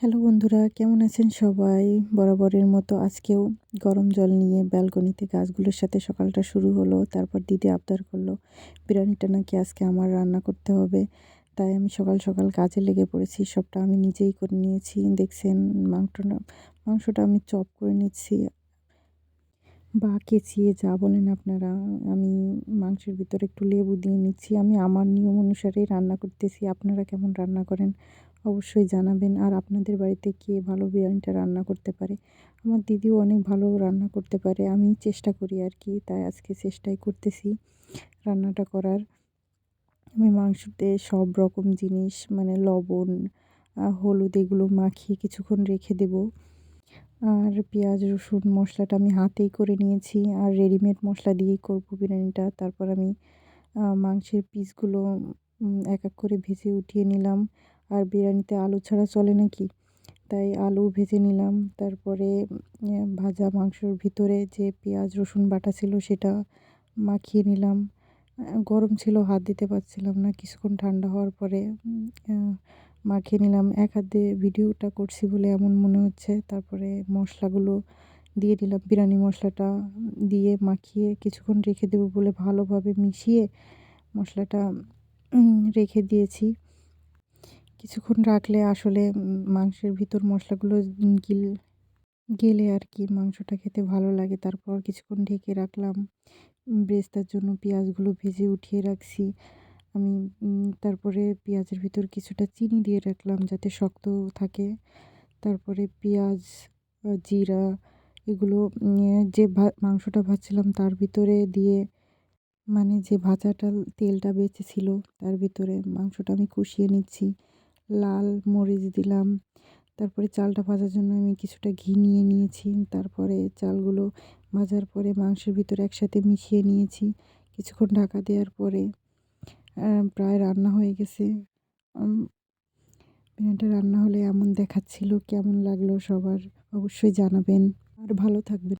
Hello বন্ধুরা, কেমন আছেন সবাই? বরাবরের মতো আজকেও গরম জল নিয়ে ব্যালকনিতে গাছগুলোর সাথে সকালটা শুরু হলো। তারপর দিদি আবদার করলো বিরিয়ানিটা নাকি আজকে আমার রান্না করতে হবে। তাই আমি সকাল সকাল কাজে লেগে পড়েছি। সবটা আমি নিজেই করে নিয়েছি। দেখছেন মাংসটা আমি চপ করে নিচ্ছি বা কেচিয়ে যা বলেন আপনারা। আমি মাংসের ভিতরে একটু লেবু দিয়ে নিচ্ছি। আমি আমার নিয়ম অনুসারেই রান্না করতেছি। আপনারা কেমন রান্না করেন অবশ্যই জানাবেন। আর আপনাদের বাড়িতে কে ভালো বিরিয়ানিটা রান্না করতে পারে? আমার দিদিও অনেক ভালো রান্না করতে পারে। আমি চেষ্টা করি আর কি। তাই আজকে চেষ্টাই করতেছি রান্নাটা করার। আমি মাংসতে সব রকম জিনিস মানে লবণ, হলুদ এগুলো মাখিয়ে কিছুক্ষণ রেখে দেব। আর পেঁয়াজ, রসুন মশলাটা আমি হাতেই করে নিয়েছি। আর রেডিমেড মশলা দিয়েই করব বিরিয়ানিটা। তারপর আমি মাংসের পিসগুলো এক এক করে ভেজে উঠিয়ে নিলাম। আর বিরিয়ানিতে আলু ছাড়া চলে নাকি? তাই আলু ভেজে নিলাম। তারপরে ভাজা মাংসর ভিতরে যে পেঁয়াজ, রসুন বাটা ছিল সেটা মাখিয়ে নিলাম। গরম ছিল হাত দিতে পারছিলাম না। কিছুক্ষণ ঠান্ডা হওয়ার পরে মাখিয়ে নিলাম। এক হাত দিয়ে ভিডিওটা করছি বলে এমন মনে হচ্ছে। তারপরে মশলাগুলো দিয়ে দিলাম। বিরিয়ানি মশলাটা দিয়ে মাখিয়ে কিছুক্ষণ রেখে দেবো বলে ভালোভাবে মিশিয়ে মশলাটা রেখে দিয়েছি। কিছুক্ষণ রাখলে আসলে মাংসের ভিতর মশলাগুলো গেলে আর কি মাংসটা খেতে ভালো লাগে। তারপর কিছুক্ষণ ঢেকে রাখলাম। ব্রেস্তার জন্য পেঁয়াজগুলো ভেজে উঠিয়ে রাখছি। আমি তারপরে পেঁয়াজের ভিতর কিছুটা চিনি দিয়ে রাখলাম যাতে শক্ত থাকে। তারপরে পেঁয়াজ, জিরা এগুলো যে মাংসটা ভাজছিলাম তার ভিতরে দিয়ে মানে যে ভাজাটা তেলটা বেঁচেছিল তার ভিতরে মাংসটা আমি কষিয়ে নিচ্ছি। লাল মরিচ দিলাম। তারপরে চালটা ভাজার জন্য আমি কিছুটা ঘি নিয়ে নিয়েছি। তারপরে চালগুলো ভাজার পরে মাংসের ভিতরে একসাথে মিশিয়ে নিয়েছি। কিছুক্ষণ ঢাকা দেওয়ার পরে প্রায় রান্না হয়ে গেছে। বিরিয়ানিটা রান্না হলে এমন দেখাচ্ছিল। কেমন লাগলো সবার অবশ্যই জানাবেন। আর ভালো থাকবেন।